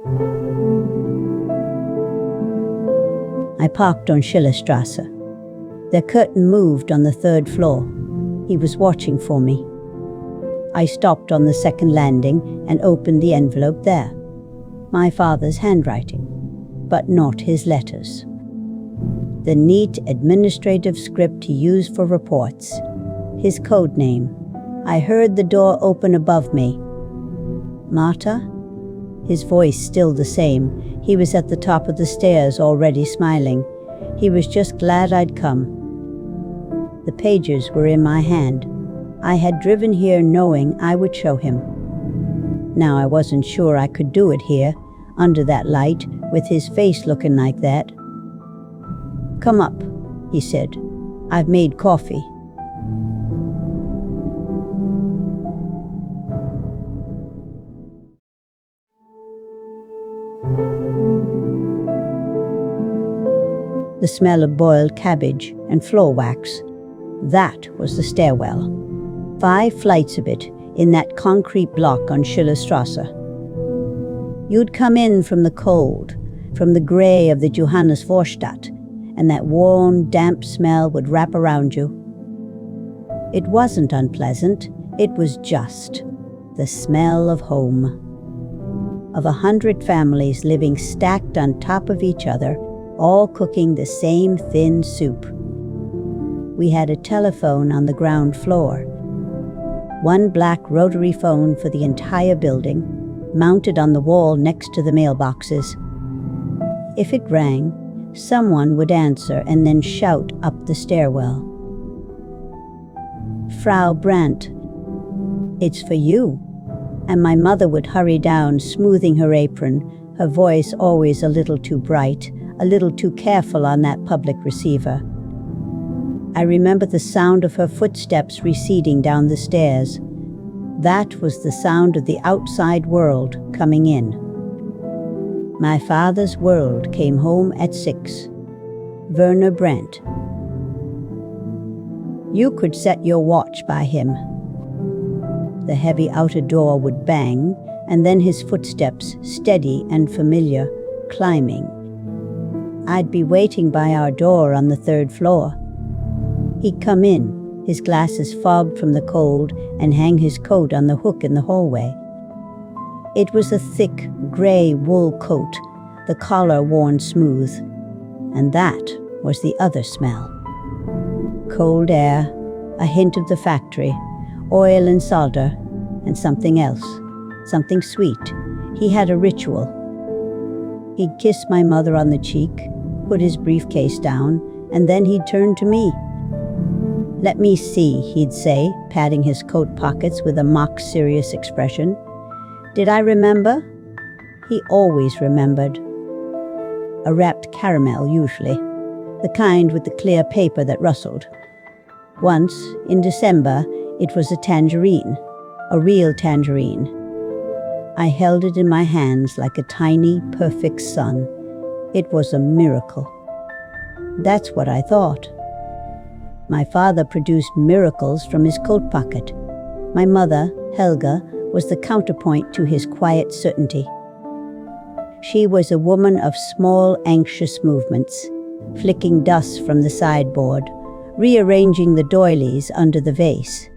I parked on Schillerstrasse. The curtain moved on the third floor. He was watching for me. I stopped on the second landing and opened the envelope there. My father's handwriting, but not his letters. The neat administrative script he used for reports. His code name. I heard the door open above me. Marta? His voice still the same. He was at the top of the stairs already smiling. He was just glad I'd come. The pages were in my hand. I had driven here knowing I would show him. Now I wasn't sure I could do it here, under that light, with his face looking like that. "Come up," he said. "I've made coffee." The smell of boiled cabbage and floor wax. That was the stairwell. 5 flights of it in that concrete block on Schillerstrasse. You'd come in from the cold, from the grey of the Johannesvorstadt, and that warm, damp smell would wrap around you. It wasn't unpleasant, it was just the smell of home. Of 100 families living stacked on top of each other, all cooking the same thin soup. We had a telephone on the ground floor. 1 black rotary phone for the entire building, mounted on the wall next to the mailboxes. If it rang, someone would answer and then shout up the stairwell. "Frau Brandt, it's for you." And my mother would hurry down, smoothing her apron, her voice always a little too bright, a little too careful on that public receiver. I remember the sound of her footsteps receding down the stairs. That was the sound of the outside world coming in. My father's world came home at 6. Werner Brandt. You could set your watch by him. The heavy outer door would bang, and then his footsteps, steady and familiar, climbing. I'd be waiting by our door on the 3rd floor. He'd come in, his glasses fogged from the cold, and hang his coat on the hook in the hallway. It was a thick, grey wool coat, the collar worn smooth. And that was the other smell. Cold air, a hint of the factory, oil and solder, and something else, something sweet. He had a ritual. He'd kiss my mother on the cheek, put his briefcase down, and then he'd turn to me. "Let me see," he'd say, patting his coat pockets with a mock-serious expression. Did I remember? He always remembered. A wrapped caramel, usually, the kind with the clear paper that rustled. Once, in December, it was a tangerine, a real tangerine. I held it in my hands like a tiny, perfect sun. It was a miracle. That's what I thought. My father produced miracles from his coat pocket. My mother, Helga, was the counterpoint to his quiet certainty. She was a woman of small, anxious movements, flicking dust from the sideboard, rearranging the doilies under the vase.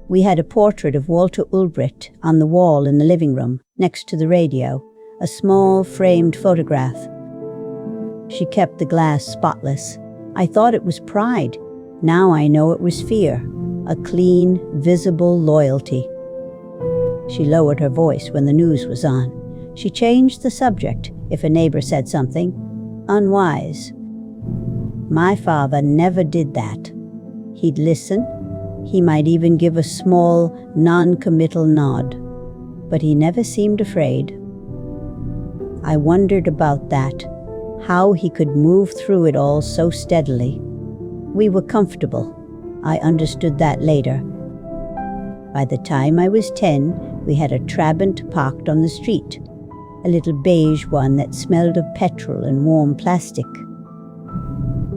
We had a portrait of Walter Ulbricht on the wall in the living room, next to the radio, a small framed photograph. She kept the glass spotless. I thought it was pride. Now I know it was fear, a clean, visible loyalty. She lowered her voice when the news was on. She changed the subject if a neighbor said something unwise. My father never did that. He'd listen. He might even give a small, non-committal nod. But he never seemed afraid. I wondered about that, how he could move through it all so steadily. We were comfortable. I understood that later. By the time I was 10, we had a Trabant parked on the street, a little beige one that smelled of petrol and warm plastic.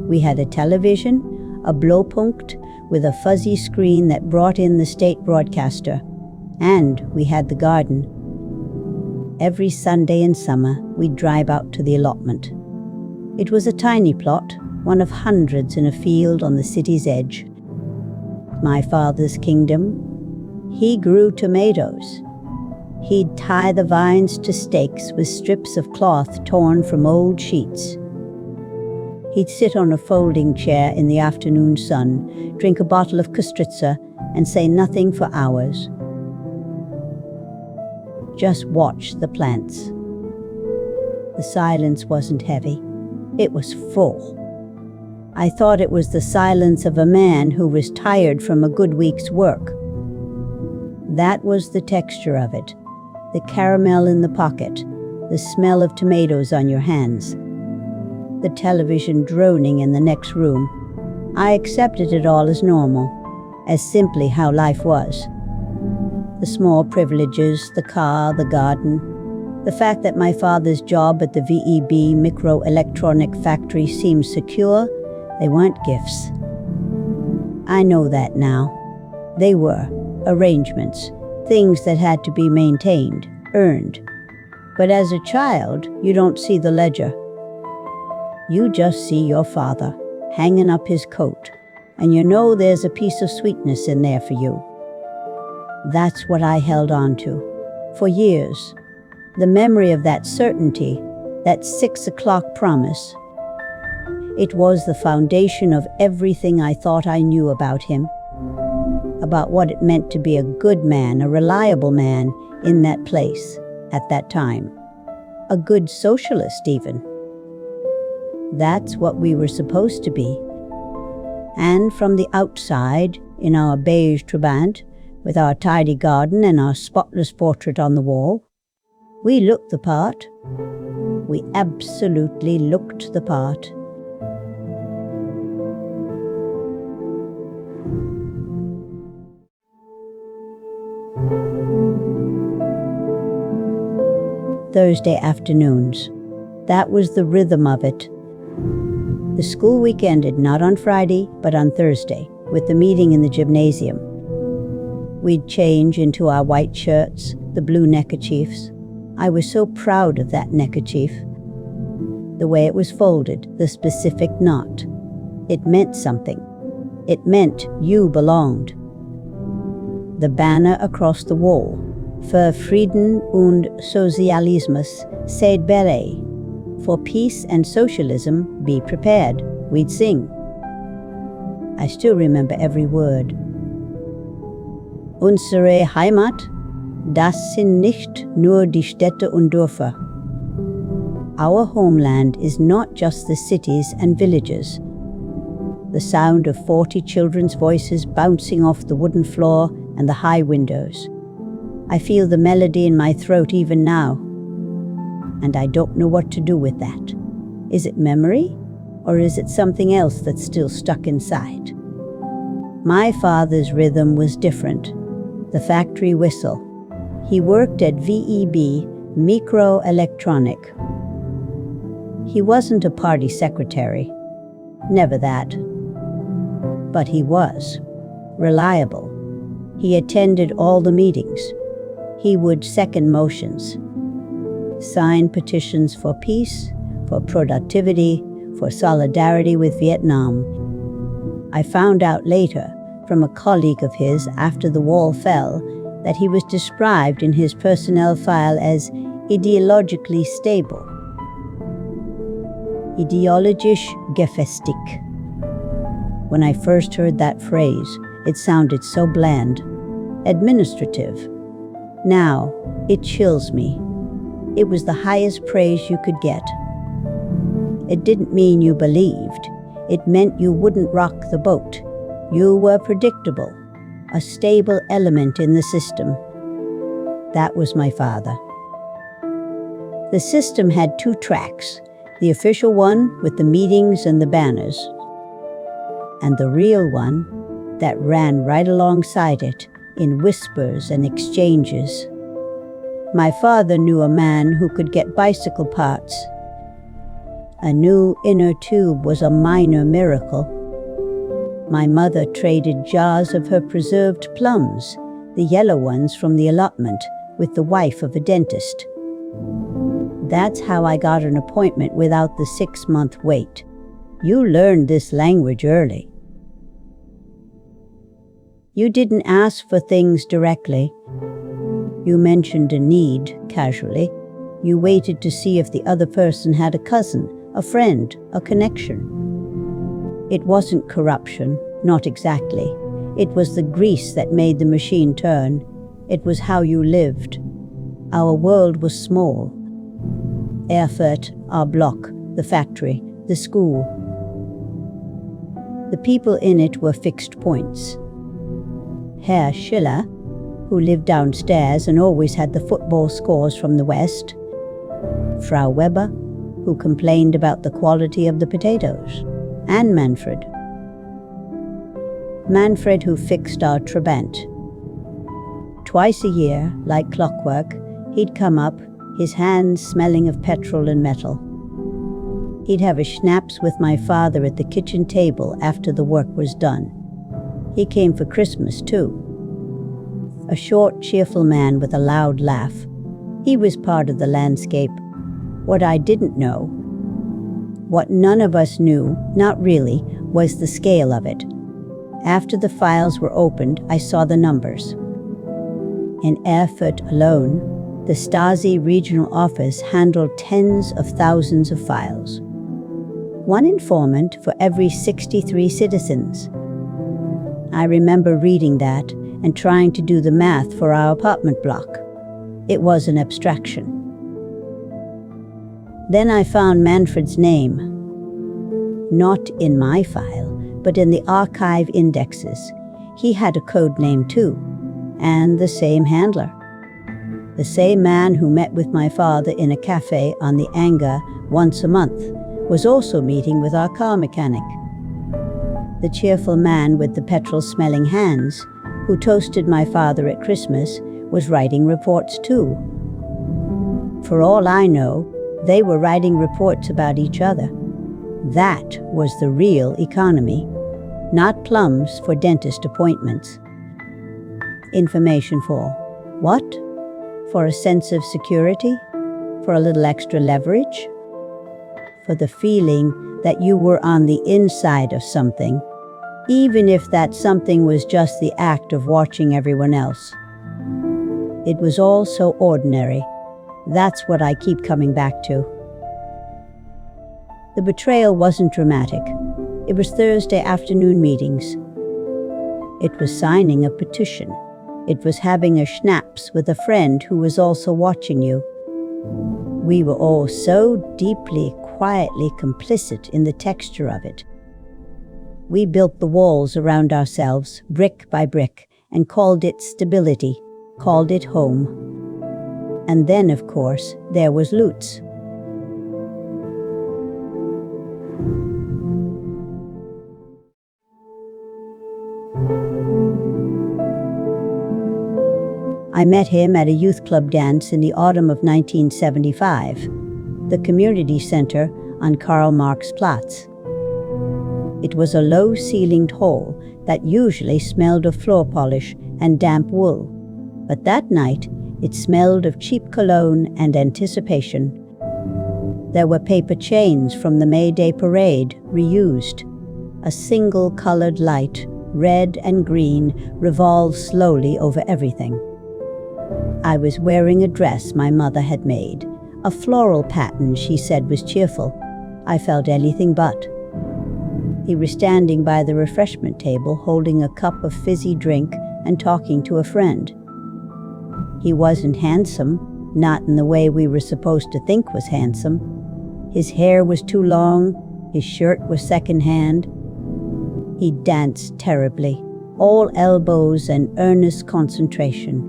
We had a television, a Blowpunkt with a fuzzy screen that brought in the state broadcaster, and we had the garden. Every Sunday in summer, we'd drive out to the allotment. It was a tiny plot, one of hundreds in a field on the city's edge. My father's kingdom. He grew tomatoes. He'd tie the vines to stakes with strips of cloth torn from old sheets. He'd sit on a folding chair in the afternoon sun, drink a bottle of Kostritza, and say nothing for hours. Just watch the plants. The silence wasn't heavy. It was full. I thought it was the silence of a man who was tired from a good week's work. That was the texture of it. The caramel in the pocket, the smell of tomatoes on your hands, the television droning in the next room. I accepted it all as normal, as simply how life was. The small privileges, the car, the garden, the fact that my father's job at the VEB microelectronic factory seemed secure, they weren't gifts. I know that now. They were arrangements, things that had to be maintained, earned. But as a child, you don't see the ledger. You just see your father hanging up his coat, and you know there's a piece of sweetness in there for you. That's what I held on to for years. The memory of that certainty, that 6 o'clock promise. It was the foundation of everything I thought I knew about him, about what it meant to be a good man, a reliable man in that place at that time. A good socialist, even. That's what we were supposed to be. And from the outside, in our beige trabant, with our tidy garden and our spotless portrait on the wall, we looked the part. We absolutely looked the part. Thursday afternoons. That was the rhythm of it. The school week ended not on Friday, but on Thursday, with the meeting in the gymnasium. We'd change into our white shirts, the blue neckerchiefs. I was so proud of that neckerchief. The way it was folded, the specific knot. It meant something. It meant you belonged. The banner across the wall, für Frieden und Sozialismus seid bereit. For peace and socialism, be prepared. We'd sing. I still remember every word. Unsere Heimat, das sind nicht nur die Städte und Dörfer. Our homeland is not just the cities and villages. The sound of 40 children's voices bouncing off the wooden floor and the high windows. I feel the melody in my throat even now. And I don't know what to do with that. Is it memory? Or is it something else that's still stuck inside? My father's rhythm was different. The factory whistle. He worked at VEB Microelectronic. He wasn't a party secretary. Never that. But he was. Reliable. He attended all the meetings. He would second motions. Sign petitions for peace, for productivity, for solidarity with Vietnam. I found out later from a colleague of his after the wall fell that he was described in his personnel file as ideologically stable. Ideologisch gefestigt. When I first heard that phrase, it sounded so bland, administrative. Now, it chills me. It was the highest praise you could get. It didn't mean you believed. It meant you wouldn't rock the boat. You were predictable, a stable element in the system. That was my father. The system had 2 tracks, the official one with the meetings and the banners, and the real one that ran right alongside it in whispers and exchanges. My father knew a man who could get bicycle parts. A new inner tube was a minor miracle. My mother traded jars of her preserved plums, the yellow ones from the allotment, with the wife of a dentist. That's how I got an appointment without the 6-month wait. You learned this language early. You didn't ask for things directly. You mentioned a need casually. You waited to see if the other person had a cousin, a friend, a connection. It wasn't corruption, not exactly. It was the grease that made the machine turn. It was how you lived. Our world was small. Erfurt, our block, the factory, the school. The people in it were fixed points. Herr Schiller, who lived downstairs and always had the football scores from the West. Frau Weber, who complained about the quality of the potatoes. And Manfred. Manfred, who fixed our Trabant. Twice a year, like clockwork, he'd come up, his hands smelling of petrol and metal. He'd have a schnapps with my father at the kitchen table after the work was done. He came for Christmas, too. A short, cheerful man with a loud laugh. He was part of the landscape. What I didn't know, what none of us knew, not really, was the scale of it. After the files were opened, I saw the numbers. In Erfurt alone, the Stasi regional office handled tens of thousands of files. One informant for every 63 citizens. I remember reading that and trying to do the math for our apartment block. It was an abstraction. Then I found Manfred's name. Not in my file, but in the archive indexes. He had a code name too, and the same handler. The same man who met with my father in a cafe on the Anger once a month was also meeting with our car mechanic. The cheerful man with the petrol-smelling hands, who toasted my father at Christmas, was writing reports too. For all I know, they were writing reports about each other. That was the real economy, not plums for dentist appointments. Information for what? For a sense of security? For a little extra leverage? For the feeling that you were on the inside of something, even if that something was just the act of watching everyone else. It was all so ordinary. That's what I keep coming back to. The betrayal wasn't dramatic. It was Thursday afternoon meetings. It was signing a petition. It was having a schnapps with a friend who was also watching you. We were all so deeply, quietly complicit in the texture of it. We built the walls around ourselves, brick by brick, and called it stability, called it home. And then, of course, there was Lutz. I met him at a youth club dance in the autumn of 1975, the community center on Karl Marx Platz. It was a low-ceilinged hall that usually smelled of floor polish and damp wool, but that night it smelled of cheap cologne and anticipation. There were paper chains from the May Day parade, reused. A single colored light, red and green, revolved slowly over everything. I was wearing a dress my mother had made, a floral pattern she said was cheerful. I felt anything but. He was standing by the refreshment table holding a cup of fizzy drink and talking to a friend. He wasn't handsome, not in the way we were supposed to think was handsome. His hair was too long, his shirt was second-hand. He danced terribly, all elbows and earnest concentration.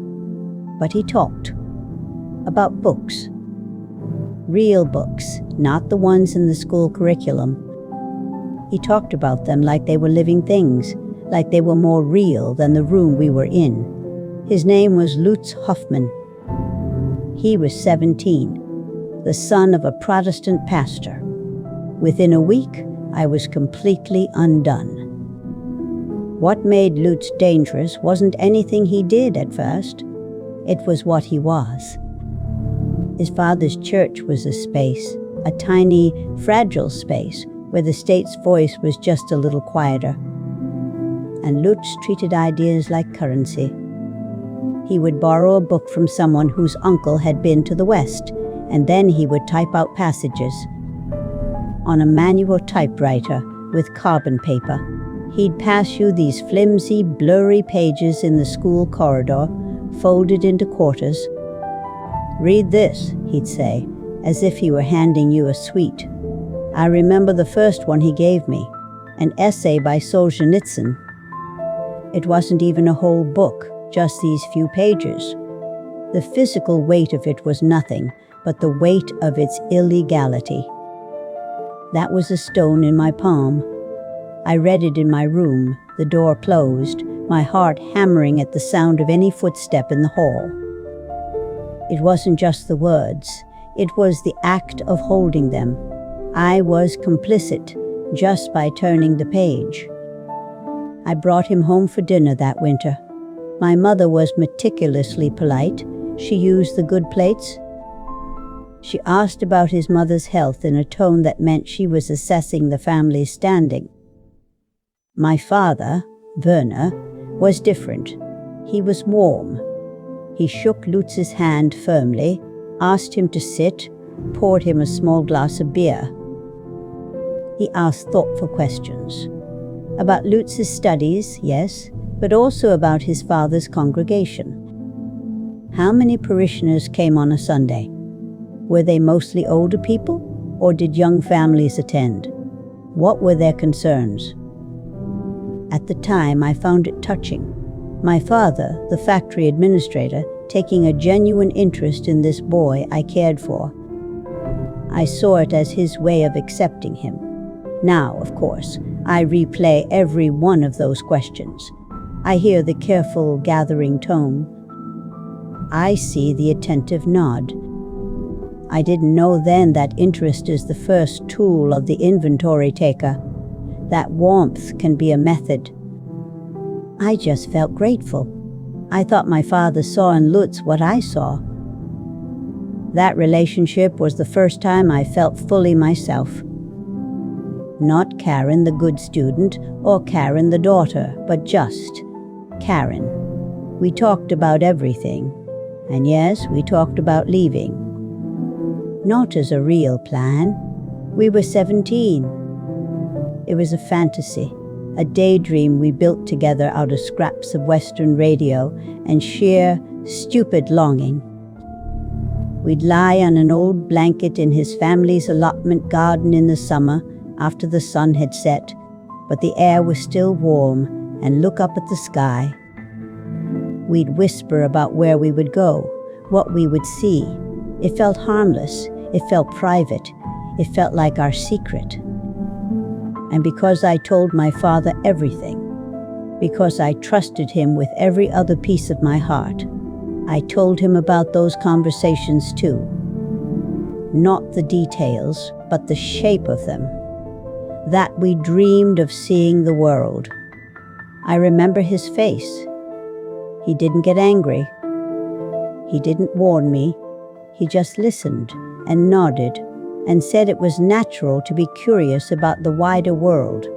But he talked about books. Real books, not the ones in the school curriculum. He talked about them like they were living things, like they were more real than the room we were in. His name was Lutz Hoffmann. He was 17, the son of a Protestant pastor. Within a week, I was completely undone. What made Lutz dangerous wasn't anything he did at first. It was what he was. His father's church was a space, a tiny, fragile space, where the state's voice was just a little quieter. And Lutz treated ideas like currency. He would borrow a book from someone whose uncle had been to the West, and then he would type out passages. On a manual typewriter with carbon paper, he'd pass you these flimsy, blurry pages in the school corridor, folded into quarters. "Read this," he'd say, as if he were handing you a sweet. I remember the first one he gave me, an essay by Solzhenitsyn. It wasn't even a whole book, just these few pages. The physical weight of it was nothing, but the weight of its illegality. That was a stone in my palm. I read it in my room, the door closed, my heart hammering at the sound of any footstep in the hall. It wasn't just the words, it was the act of holding them. I was complicit just by turning the page. I brought him home for dinner that winter. My mother was meticulously polite. She used the good plates. She asked about his mother's health in a tone that meant she was assessing the family's standing. My father, Werner, was different. He was warm. He shook Lutz's hand firmly, asked him to sit, poured him a small glass of beer. He asked thoughtful questions. About Lutz's studies, yes, but also about his father's congregation. How many parishioners came on a Sunday? Were they mostly older people, or did young families attend? What were their concerns? At the time, I found it touching. My father, the factory administrator, taking a genuine interest in this boy I cared for. I saw it as his way of accepting him. Now, of course, I replay every one of those questions. I hear the careful, gathering tone. I see the attentive nod. I didn't know then that interest is the first tool of the inventory taker. That warmth can be a method. I just felt grateful. I thought my father saw in Lutz what I saw. That relationship was the first time I felt fully myself. Not Karen the good student or Karen the daughter, but just Karen. We talked about everything. And yes, we talked about leaving. Not as a real plan. We were 17. It was a fantasy, a daydream we built together out of scraps of Western radio and sheer, stupid longing. We'd lie on an old blanket in his family's allotment garden in the summer after the sun had set, but the air was still warm, and look up at the sky. We'd whisper about where we would go, what we would see. It felt harmless, it felt private, it felt like our secret. And because I told my father everything, because I trusted him with every other piece of my heart, I told him about those conversations too. Not the details, but the shape of them. That we dreamed of seeing the world. I remember his face. He didn't get angry. He didn't warn me. He just listened and nodded and said it was natural to be curious about the wider world.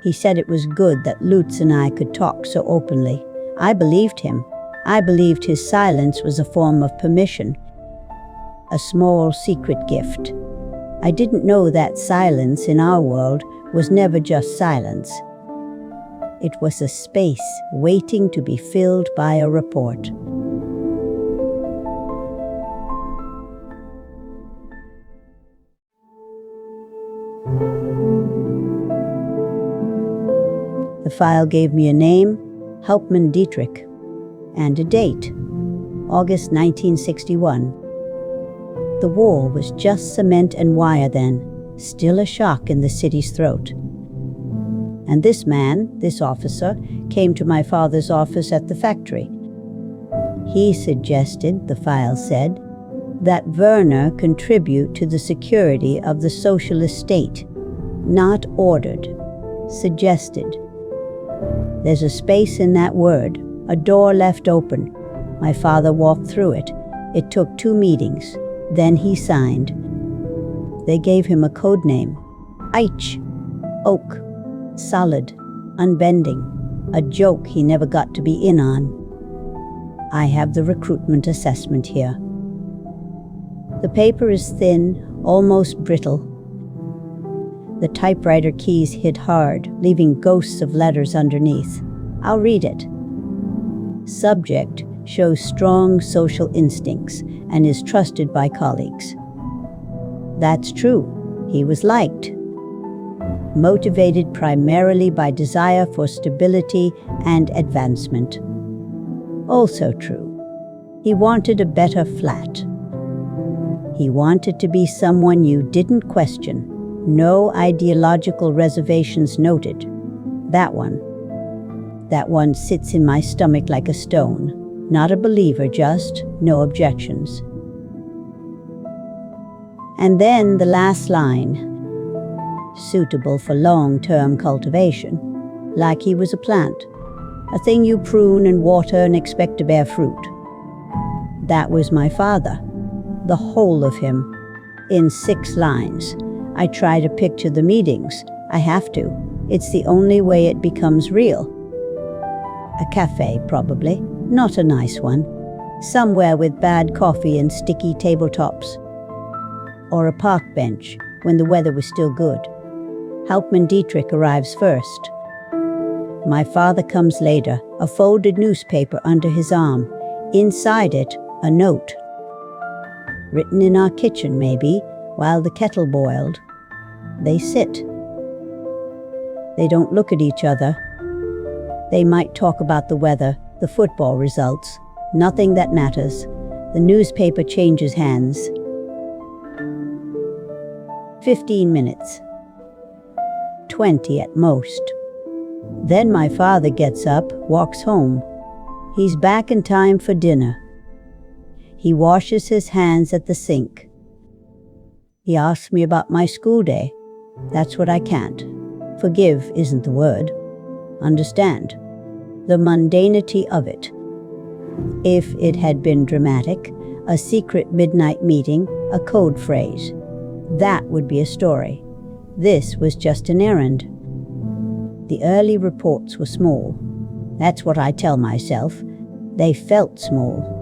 He said it was good that Lutz and I could talk so openly. I believed him. I believed his silence was a form of permission, a small secret gift. I didn't know that silence in our world was never just silence. It was a space waiting to be filled by a report. The file gave me a name, Hauptmann Dietrich, and a date, August 1961. The wall was just cement and wire then, still a shock in the city's throat. And this man, this officer, came to my father's office at the factory. He suggested, the file said, that Werner contribute to the security of the socialist state. Not ordered, suggested. There's a space in that word, a door left open. My father walked through it. It took 2 meetings. Then he signed. They gave him a code name. Eich. Oak. Solid. Unbending. A joke he never got to be in on. I have the recruitment assessment here. The paper is thin, almost brittle. The typewriter keys hit hard, leaving ghosts of letters underneath. I'll read it. Subject shows strong social instincts and is trusted by colleagues. That's true. He was liked. Motivated primarily by desire for stability and advancement. Also true. He wanted a better flat. He wanted to be someone you didn't question. No ideological reservations noted. That one sits in my stomach like a stone. Not a believer, just no objections. And then the last line. Suitable for long-term cultivation. Like he was a plant. A thing you prune and water and expect to bear fruit. That was my father. The whole of him. In 6 lines. I try to picture the meetings. I have to. It's the only way it becomes real. A cafe, probably. Not a nice one. Somewhere with bad coffee and sticky tabletops. Or a park bench, when the weather was still good. Hauptmann Dietrich arrives first. My father comes later, a folded newspaper under his arm. Inside it, a note. Written in our kitchen, maybe, while the kettle boiled. They sit. They don't look at each other. They might talk about the weather, the football results. Nothing that matters. The newspaper changes hands. 15 minutes. 20 at most. Then my father gets up, walks home. He's back in time for dinner. He washes his hands at the sink. He asks me about my school day. That's what I can't. Forgive isn't the word. Understand. The mundanity of it. If it had been dramatic, a secret midnight meeting, a code phrase, that would be a story. This was just an errand. The early reports were small. That's what I tell myself. They felt small.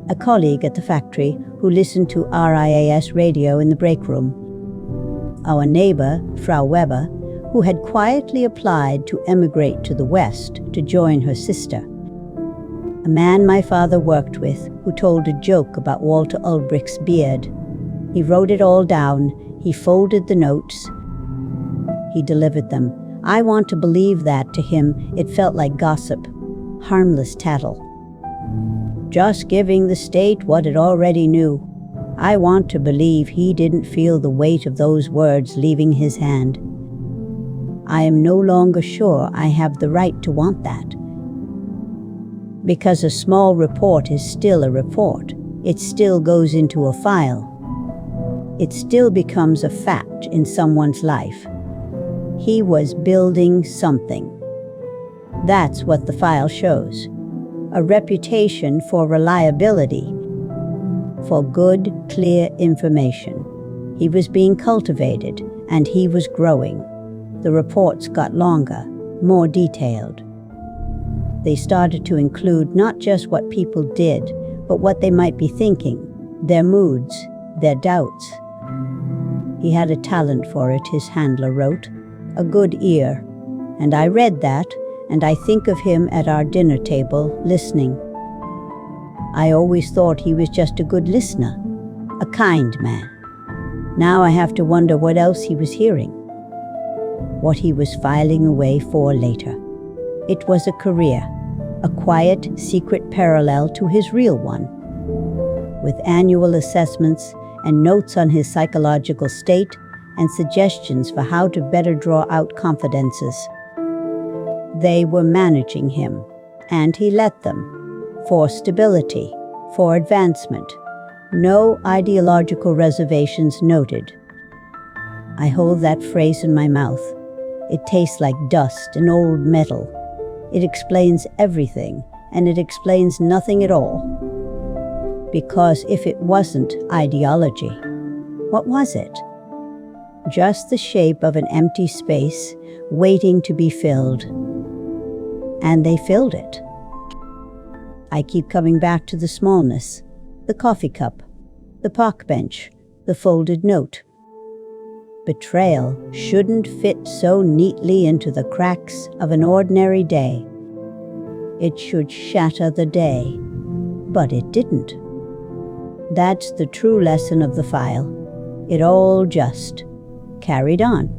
A colleague at the factory who listened to RIAS radio in the break room. Our neighbor, Frau Weber, who had quietly applied to emigrate to the West to join her sister. A man my father worked with who told a joke about Walter Ulbricht's beard. He wrote it all down. He folded the notes. He delivered them. I want to believe that to him it felt like gossip, harmless tattle. Just giving the state what it already knew. I want to believe he didn't feel the weight of those words leaving his hand. I am no longer sure I have the right to want that. Because a small report is still a report. It still goes into a file. It still becomes a fact in someone's life. He was building something. That's what the file shows. A reputation for reliability, for good, clear information. He was being cultivated, and he was growing. The reports got longer, more detailed. They started to include not just what people did, but what they might be thinking, their moods, their doubts. He had a talent for it, his handler wrote, a good ear, and I read that, and I think of him at our dinner table, listening. I always thought he was just a good listener, a kind man. Now I have to wonder what else he was hearing, what he was filing away for later. It was a career, a quiet, secret parallel to his real one, with annual assessments and notes on his psychological state and suggestions for how to better draw out confidences. They were managing him, and he let them, for stability, for advancement. No ideological reservations noted. I hold that phrase in my mouth. It tastes like dust and old metal. It explains everything, and it explains nothing at all. Because if it wasn't ideology, what was it? Just the shape of an empty space waiting to be filled. And they filled it. I keep coming back to the smallness, the coffee cup, the park bench, the folded note. Betrayal shouldn't fit so neatly into the cracks of an ordinary day. It should shatter the day, but it didn't. That's the true lesson of the file. It all just carried on.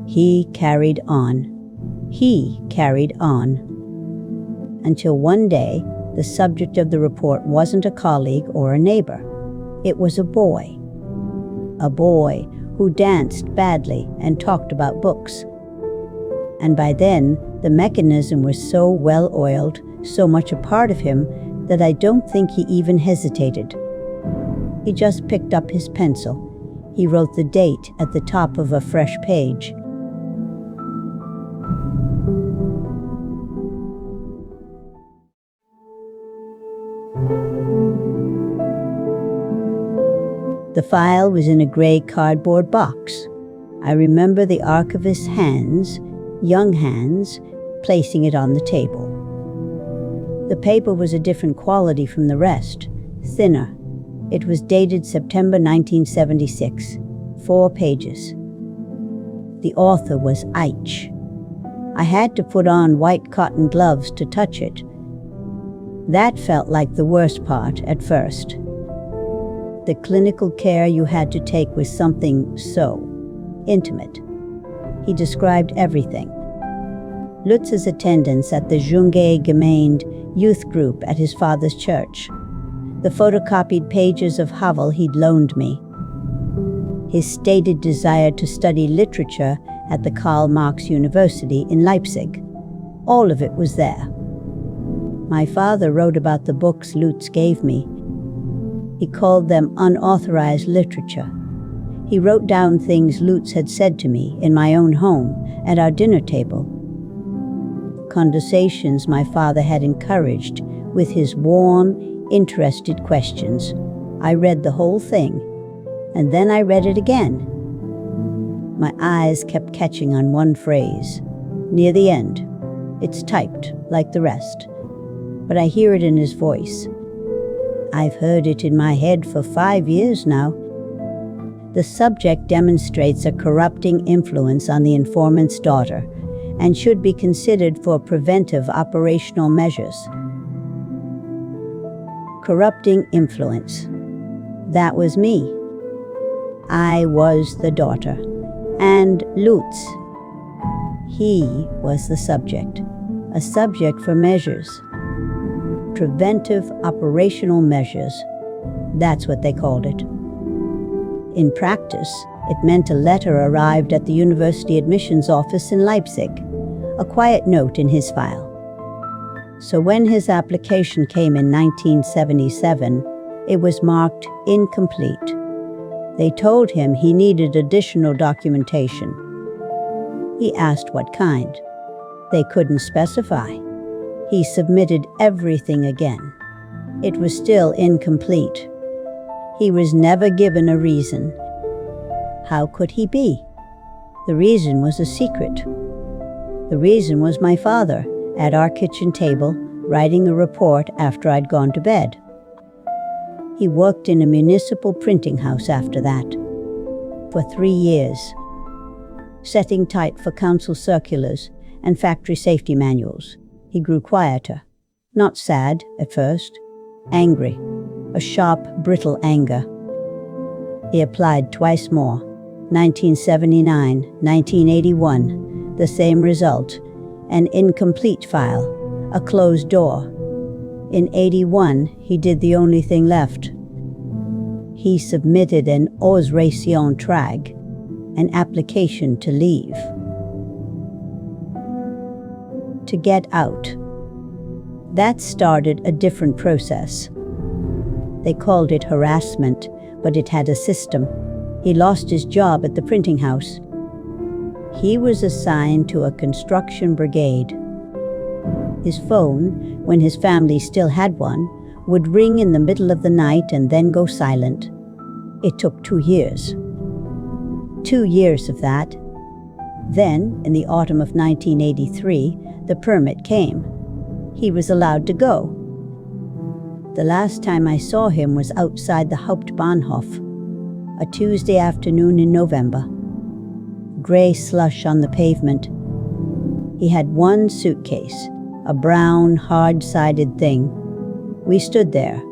He carried on. He carried on. Until one day, the subject of the report wasn't a colleague or a neighbor. It was a boy. A boy who danced badly and talked about books. And by then, the mechanism was so well-oiled, so much a part of him, that I don't think he even hesitated. He just picked up his pencil. He wrote the date at the top of a fresh page. The file was in a gray cardboard box. I remember the archivist's hands, young hands, placing it on the table. The paper was a different quality from the rest, thinner. It was dated September 1976, 4 pages. The author was Eich. I had to put on white cotton gloves to touch it. That felt like the worst part at first. The clinical care you had to take was something so intimate. He described everything. Lutz's attendance at the Junge Gemeinde youth group at his father's church. The photocopied pages of Havel he'd loaned me. His stated desire to study literature at the Karl Marx University in Leipzig. All of it was there. My father wrote about the books Lutz gave me. He called them unauthorized literature. He wrote down things Lutz had said to me in my own home at our dinner table. Conversations my father had encouraged with his warm, interested questions. I read the whole thing, and then I read it again. My eyes kept catching on one phrase, near the end. It's typed, like the rest, but I hear it in his voice. I've heard it in my head for 5 years now. The subject demonstrates a corrupting influence on the informant's daughter and should be considered for preventive operational measures. Corrupting influence. That was me. I was the daughter. And Lutz. He was the subject. A subject for measures. Preventive operational measures. That's what they called it. In practice, it meant a letter arrived at the university admissions office in Leipzig, a quiet note in his file. So when his application came in 1977, it was marked incomplete. They told him he needed additional documentation. He asked what kind. They couldn't specify. He submitted everything again. It was still incomplete. He was never given a reason. How could he be? The reason was a secret. The reason was my father, at our kitchen table, writing a report after I'd gone to bed. He worked in a municipal printing house after that, for 3 years, setting type for council circulars and factory safety manuals. He grew quieter, not sad at first, angry, a sharp, brittle anger. He applied twice more, 1979, 1981, the same result, an incomplete file, a closed door. In 81, he did the only thing left. He submitted an Ausration Trag, an application to leave. To get out. That started a different process. They called it harassment, but it had a system. He lost his job at the printing house. He was assigned to a construction brigade. His phone, when his family still had one, would ring in the middle of the night and then go silent. It took 2 years. 2 years of that. Then, in the autumn of 1983, the permit came. He was allowed to go. The last time I saw him was outside the Hauptbahnhof, a Tuesday afternoon in November. Gray slush on the pavement. He had one suitcase, a brown, hard-sided thing. We stood there.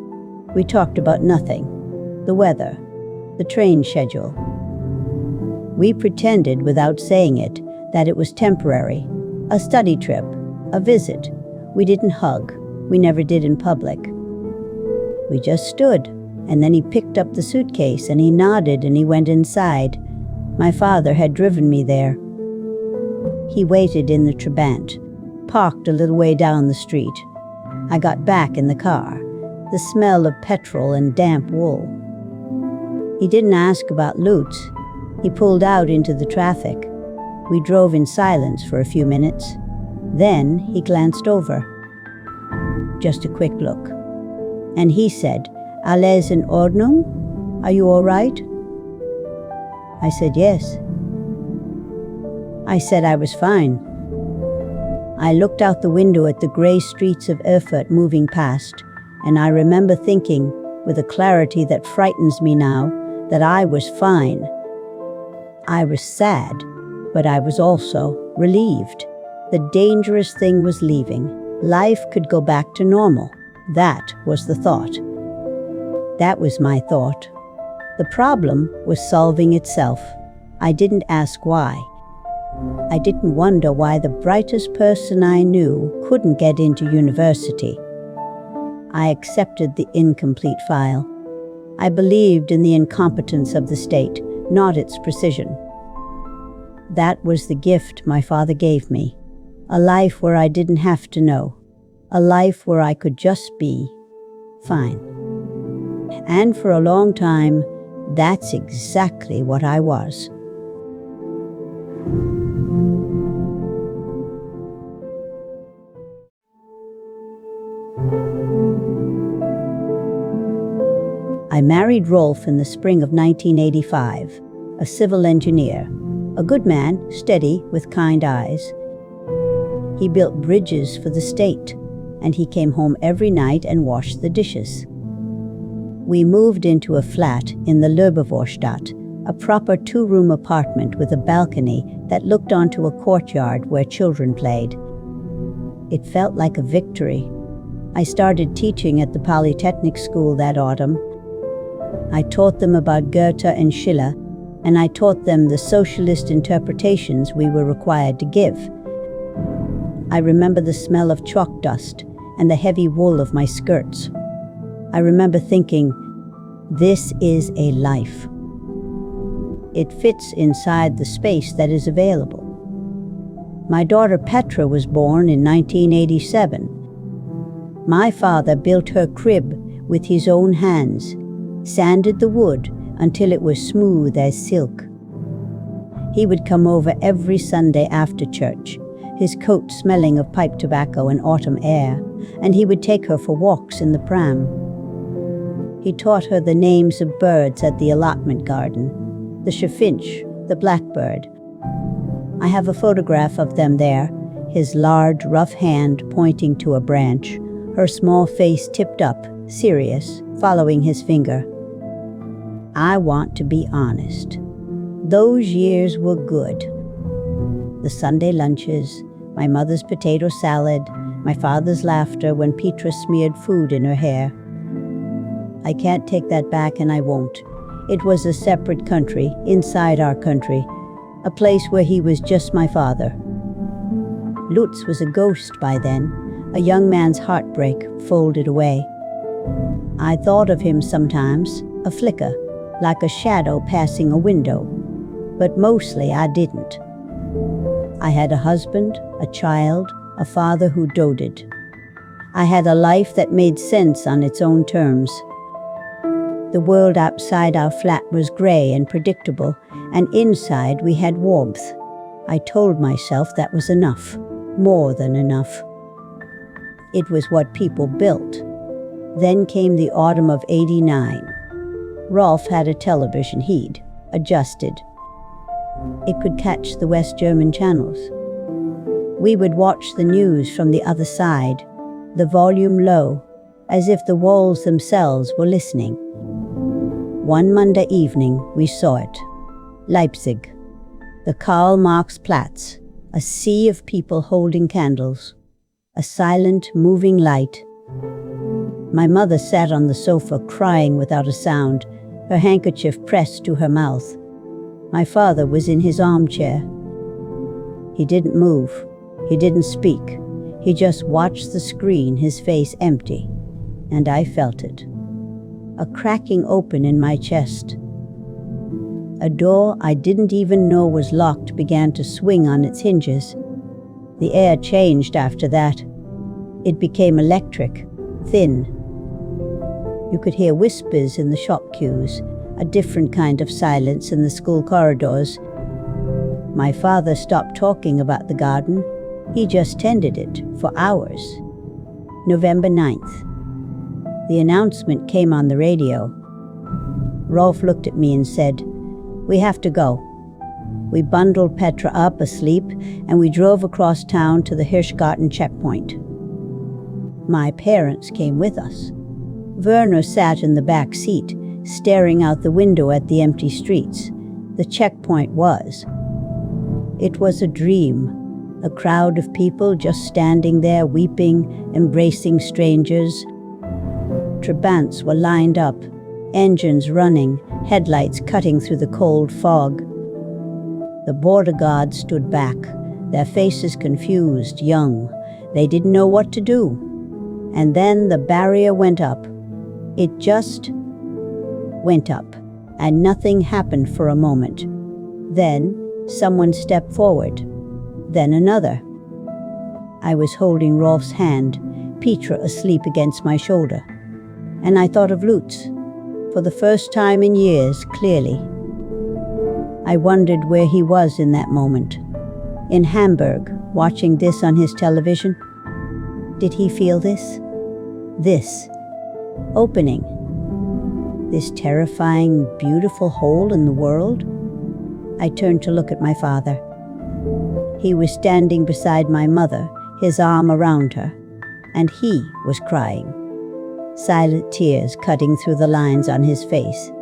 We talked about nothing. The weather, the train schedule. We pretended, without saying it, that it was temporary, a study trip, a visit. We didn't hug. We never did in public. We just stood, and then he picked up the suitcase and he nodded and he went inside. My father had driven me there. He waited in the Trabant, parked a little way down the street. I got back in the car, the smell of petrol and damp wool. He didn't ask about Lutz. He pulled out into the traffic. We drove in silence for a few minutes. Then he glanced over. Just a quick look. And he said, "Alles in Ordnung? Are you all right?" I said yes. I said I was fine. I looked out the window at the gray streets of Erfurt moving past, and I remember thinking, with a clarity that frightens me now, that I was fine. I was sad, but I was also relieved. The dangerous thing was leaving. Life could go back to normal. That was the thought. That was my thought. The problem was solving itself. I didn't ask why. I didn't wonder why the brightest person I knew couldn't get into university. I accepted the incomplete file. I believed in the incompetence of the state, not its precision. That was the gift my father gave me. A life where I didn't have to know. A life where I could just be fine. And for a long time, that's exactly what I was. I married Rolf in the spring of 1985, a civil engineer, a good man, steady, with kind eyes. He built bridges for the state, and he came home every night and washed the dishes. We moved into a flat in the Löbevorstadt, a proper 2-room apartment with a balcony that looked onto a courtyard where children played. It felt like a victory. I started teaching at the Polytechnic School that autumn. I taught them about Goethe and Schiller, and I taught them the socialist interpretations we were required to give. I remember the smell of chalk dust and the heavy wool of my skirts. I remember thinking, this is a life. It fits inside the space that is available. My daughter Petra was born in 1987. My father built her crib with his own hands, sanded the wood until it was smooth as silk. He would come over every Sunday after church, his coat smelling of pipe tobacco and autumn air, and he would take her for walks in the pram. He taught her the names of birds at the allotment garden, the chaffinch, the blackbird. I have a photograph of them there, his large, rough hand pointing to a branch, her small face tipped up, serious, following his finger. I want to be honest. Those years were good. The Sunday lunches, my mother's potato salad, my father's laughter when Petra smeared food in her hair. I can't take that back, and I won't. It was a separate country, inside our country, a place where he was just my father. Lutz was a ghost by then, a young man's heartbreak folded away. I thought of him sometimes, a flicker, like a shadow passing a window, but mostly I didn't. I had a husband, a child, a father who doted. I had a life that made sense on its own terms. The world outside our flat was gray and predictable, and inside we had warmth. I told myself that was enough, more than enough. It was what people built. Then came the autumn of '89. Rolf had a television he'd adjusted. It could catch the West German channels. We would watch the news from the other side, the volume low, as if the walls themselves were listening. One Monday evening we saw it. Leipzig, the Karl-Marx-Platz, a sea of people holding candles, a silent, moving light. My mother sat on the sofa crying without a sound, her handkerchief pressed to her mouth. My father was in his armchair. He didn't move. He didn't speak. He just watched the screen, his face empty. And I felt it. A cracking open in my chest. A door I didn't even know was locked began to swing on its hinges. The air changed after that. It became electric, thin. You could hear whispers in the shop queues, a different kind of silence in the school corridors. My father stopped talking about the garden. He just tended it for hours. November 9th. The announcement came on the radio. Rolf looked at me and said, "We have to go." We bundled Petra up asleep and we drove across town to the Hirschgarten checkpoint. My parents came with us. Werner sat in the back seat, staring out the window at the empty streets. The checkpoint was. It was a dream, a crowd of people just standing there weeping, embracing strangers. Trabants were lined up, engines running, headlights cutting through the cold fog. The border guards stood back, their faces confused, young. They didn't know what to do. And then the barrier went up. It just went up, and nothing happened for a moment. Then someone stepped forward, then another. I was holding Rolf's hand, Petra asleep against my shoulder. And I thought of Lutz, for the first time in years, clearly. I wondered where he was in that moment. In Hamburg, watching this on his television. Did he feel this? This opening. This terrifying, beautiful hole in the world? I turned to look at my father. He was standing beside my mother, his arm around her, and he was crying. Silent tears cutting through the lines on his face.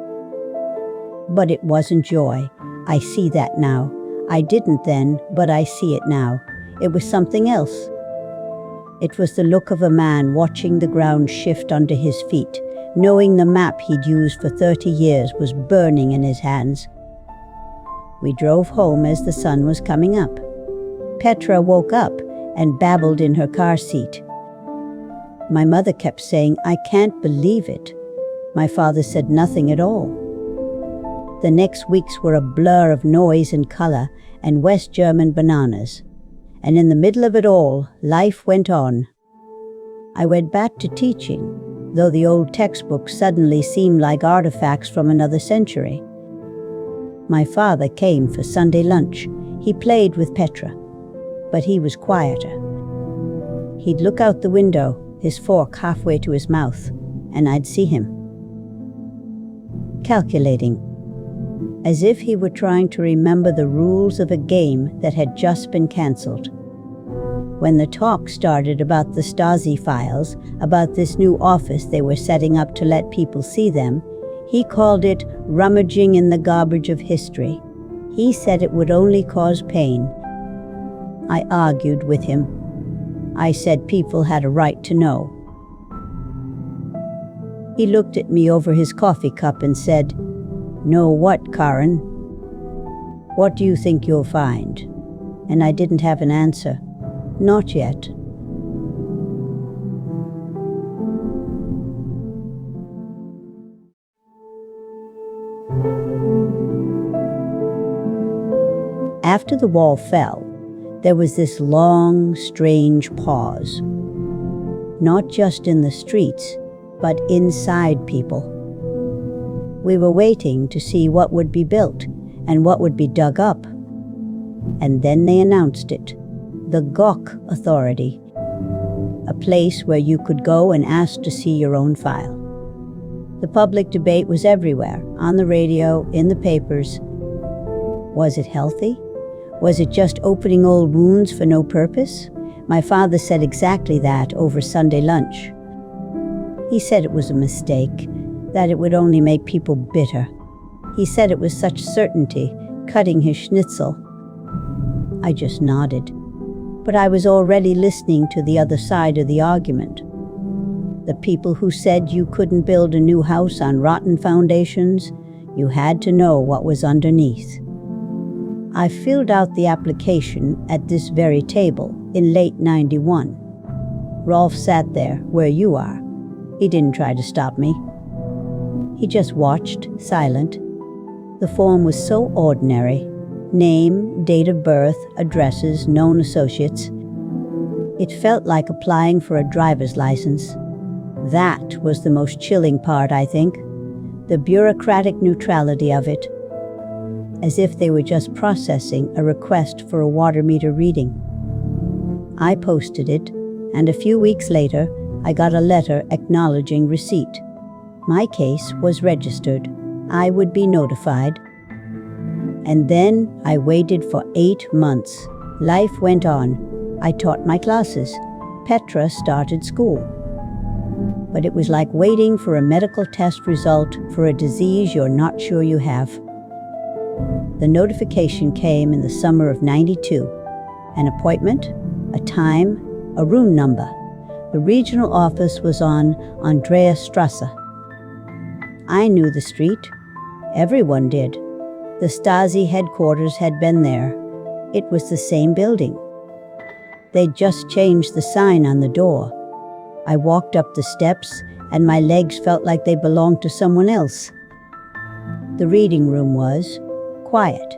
But it wasn't joy. I see that now. I didn't then, but I see it now. It was something else. It was the look of a man watching the ground shift under his feet, knowing the map he'd used for 30 years was burning in his hands. We drove home as the sun was coming up. Petra woke up and babbled in her car seat. My mother kept saying, "I can't believe it." My father said nothing at all. The next weeks were a blur of noise and color and West German bananas. And in the middle of it all, life went on. I went back to teaching, though the old textbooks suddenly seemed like artifacts from another century. My father came for Sunday lunch. He played with Petra, but he was quieter. He'd look out the window, his fork halfway to his mouth, and I'd see him. Calculating, as if he were trying to remember the rules of a game that had just been cancelled. When the talk started about the Stasi files, about this new office they were setting up to let people see them, he called it rummaging in the garbage of history. He said it would only cause pain. I argued with him. I said people had a right to know. He looked at me over his coffee cup and said, "Know what, Karen? What do you think you'll find?" And I didn't have an answer. Not yet. After the wall fell, there was this long, strange pause. Not just in the streets, but inside people. We were waiting to see what would be built and what would be dug up. And then they announced it. The Gauck Authority. a place where you could go and ask to see your own file. The public debate was everywhere, on the radio, in the papers. Was it healthy? Was it just opening old wounds for no purpose? My father said exactly that over Sunday lunch. He said it was a mistake, that it would only make people bitter. He said it with such certainty, cutting his schnitzel. I just nodded. But I was already listening to the other side of the argument. The people who said you couldn't build a new house on rotten foundations, you had to know what was underneath. I filled out the application at this very table in late '91. Rolf sat there, where you are. He didn't try to stop me. He just watched, silent. The form was so ordinary. Name, date of birth, addresses, known associates. It felt like applying for a driver's license. That was the most chilling part, I think. The bureaucratic neutrality of it. As if they were just processing a request for a water meter reading. I posted it, and a few weeks later, I got a letter acknowledging receipt. My case was registered. I would be notified. And then I waited for 8 months. Life went on. I taught my classes. Petra started school. But it was like waiting for a medical test result for a disease you're not sure you have. The notification came in the summer of '92. An appointment, a time, a room number. The regional office was on Andreasstrasse. I knew the street. Everyone did. The Stasi headquarters had been there. It was the same building. They'd just changed the sign on the door. I walked up the steps, and my legs felt like they belonged to someone else. The reading room was quiet.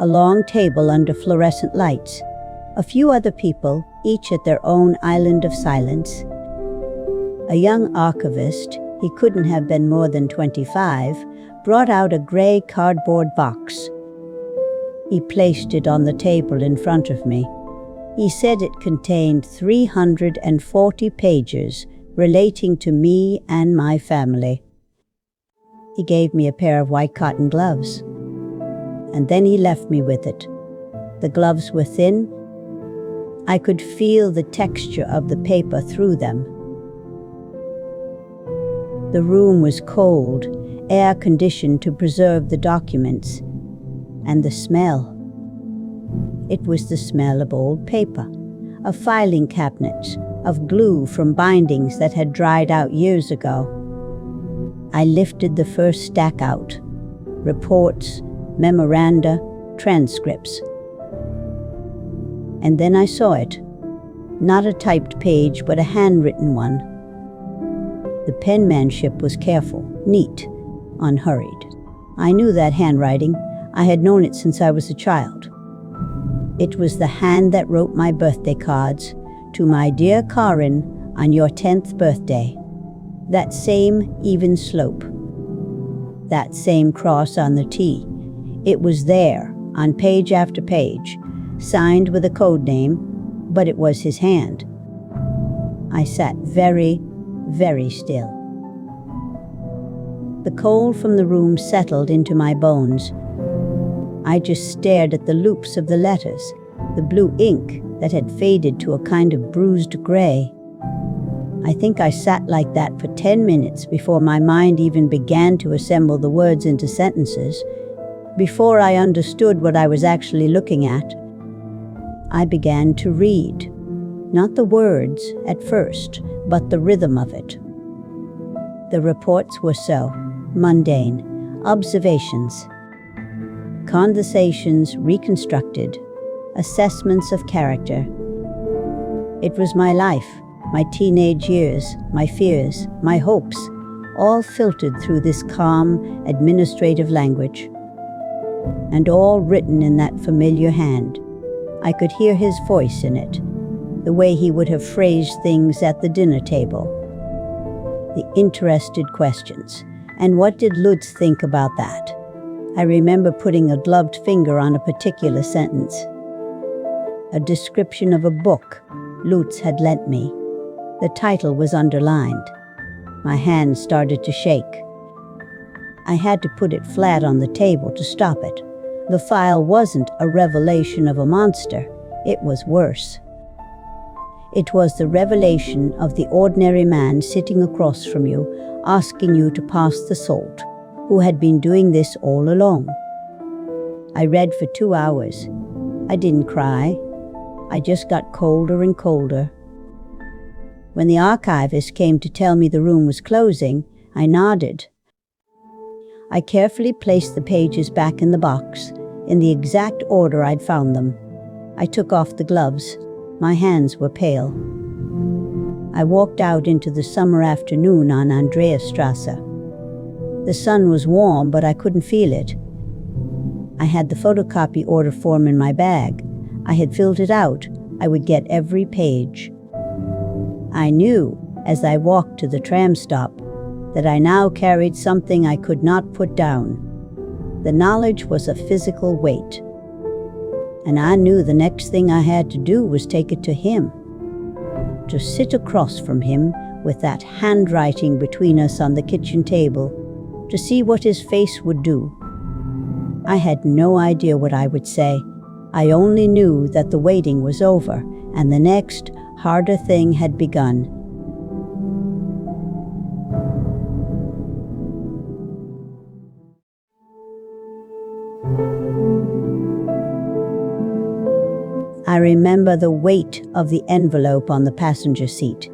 A long table under fluorescent lights. A few other people, each at their own island of silence. A young archivist, he couldn't have been more than 25, brought out a gray cardboard box. He placed it on the table in front of me. He said it contained 340 pages relating to me and my family. He gave me a pair of white cotton gloves. And then he left me with it. The gloves were thin. I could feel the texture of the paper through them. The room was cold, air-conditioned to preserve the documents. And the smell. It was the smell of old paper, of filing cabinets, of glue from bindings that had dried out years ago. I lifted the first stack out. Reports, memoranda, transcripts. And then I saw it. Not a typed page, but a handwritten one. The penmanship was careful, neat, unhurried. I knew that handwriting. I had known it since I was a child. It was the hand that wrote my birthday cards, to my dear Karin, on your 10th birthday. That same even slope. That same cross on the T. It was there, on page after page, signed with a code name, but it was his hand. I sat very, very still. The cold from the room settled into my bones. I just stared at the loops of the letters, the blue ink that had faded to a kind of bruised gray. I think I sat like that for 10 minutes before my mind even began to assemble the words into sentences, before I understood what I was actually looking at. I began to read, not the words at first, but the rhythm of it. The reports were so mundane, observations, conversations reconstructed, assessments of character. It was my life, my teenage years, my fears, my hopes, all filtered through this calm, administrative language. And all written in that familiar hand. I could hear his voice in it, the way he would have phrased things at the dinner table. The interested questions. And what did Lutz think about that? I remember putting a gloved finger on a particular sentence. A description of a book Lutz had lent me. The title was underlined. My hands started to shake. I had to put it flat on the table to stop it. The file wasn't a revelation of a monster. It was worse. It was the revelation of the ordinary man sitting across from you, asking you to pass the salt, who had been doing this all along. I read for 2 hours. I didn't cry. I just got colder and colder. When the archivist came to tell me the room was closing, I nodded. I carefully placed the pages back in the box, in the exact order I'd found them. I took off the gloves. My hands were pale. I walked out into the summer afternoon on Andreasstrasse. The sun was warm, but I couldn't feel it. I had the photocopy order form in my bag. I had filled it out. I would get every page. I knew, as I walked to the tram stop, that I now carried something I could not put down. The knowledge was a physical weight. And I knew the next thing I had to do was take it to him. To sit across from him with that handwriting between us on the kitchen table, to see what his face would do. I had no idea what I would say. I only knew that the waiting was over, and the next, harder thing had begun. I remember the weight of the envelope on the passenger seat.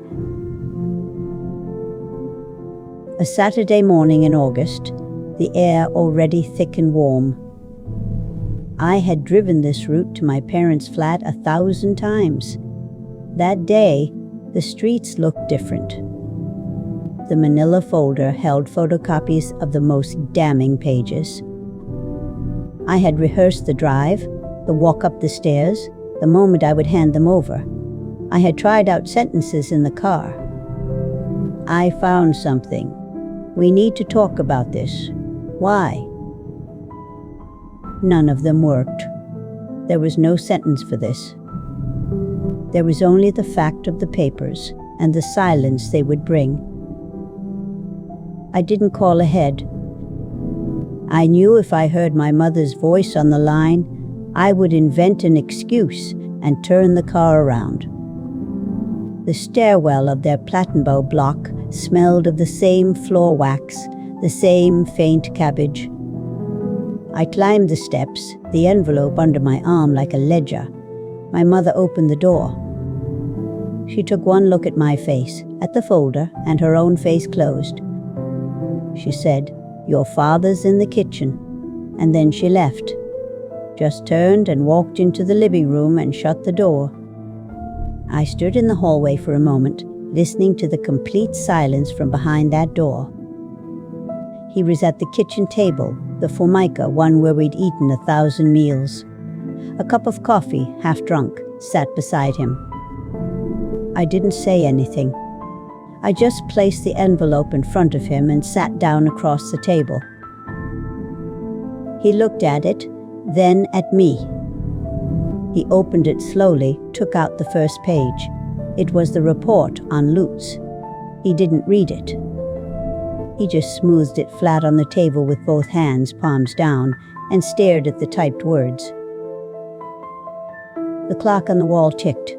A Saturday morning in August, the air already thick and warm. I had driven this route to my parents' flat 1,000 times. That day, the streets looked different. The manila folder held photocopies of the most damning pages. I had rehearsed the drive, the walk up the stairs, the moment I would hand them over. I had tried out sentences in the car. I found something. We need to talk about this. Why? None of them worked. There was no sentence for this. There was only the fact of the papers and the silence they would bring. I didn't call ahead. I knew if I heard my mother's voice on the line, I would invent an excuse and turn the car around. The stairwell of their Plattenbau block smelled of the same floor wax, the same faint cabbage. I climbed the steps, the envelope under my arm like a ledger. My mother opened the door. She took one look at my face, at the folder, and her own face closed. She said, "Your father's in the kitchen," and then she left. Just turned and walked into the living room and shut the door. I stood in the hallway for a moment, listening to the complete silence from behind that door. He was at the kitchen table, the formica, one where we'd eaten 1,000 meals. A cup of coffee, half drunk, sat beside him. I didn't say anything. I just placed the envelope in front of him and sat down across the table. He looked at it, then at me. He opened it slowly, took out the first page. It was the report on Lutz. He didn't read it. He just smoothed it flat on the table with both hands, palms down, and stared at the typed words. The clock on the wall ticked.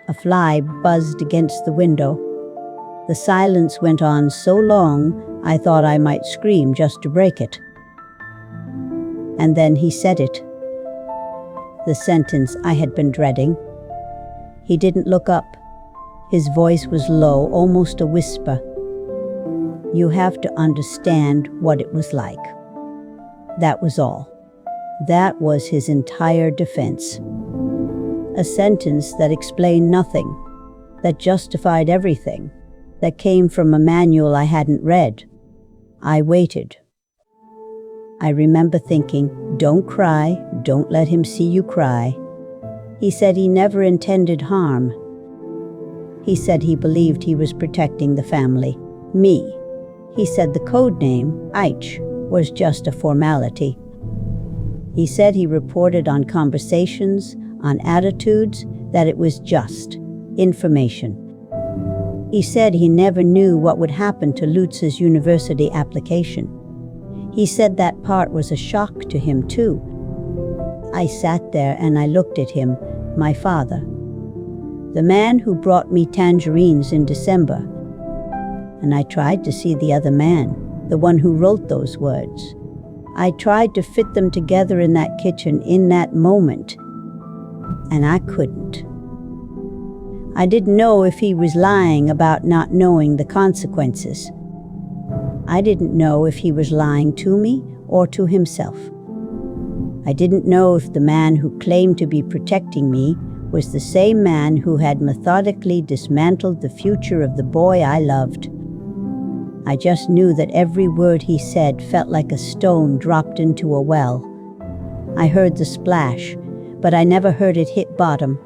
A fly buzzed against the window. The silence went on so long, I thought I might scream just to break it. And then he said it. The sentence I had been dreading. He didn't look up. His voice was low, almost a whisper. You have to understand what it was like. That was all. That was his entire defense. A sentence that explained nothing, that justified everything, that came from a manual I hadn't read. I waited. I remember thinking, don't cry, don't let him see you cry. He said he never intended harm. He said he believed he was protecting the family, me. He said the code name, Eich, was just a formality. He said he reported on conversations, on attitudes, that it was just information. He said he never knew what would happen to Lutz's university application. He said that part was a shock to him too. I sat there and I looked at him, my father. The man who brought me tangerines in December. And I tried to see the other man, the one who wrote those words. I tried to fit them together in that kitchen in that moment, and I couldn't. I didn't know if he was lying about not knowing the consequences. I didn't know if he was lying to me or to himself. I didn't know if the man who claimed to be protecting me was the same man who had methodically dismantled the future of the boy I loved. I just knew that every word he said felt like a stone dropped into a well. I heard the splash, but I never heard it hit bottom.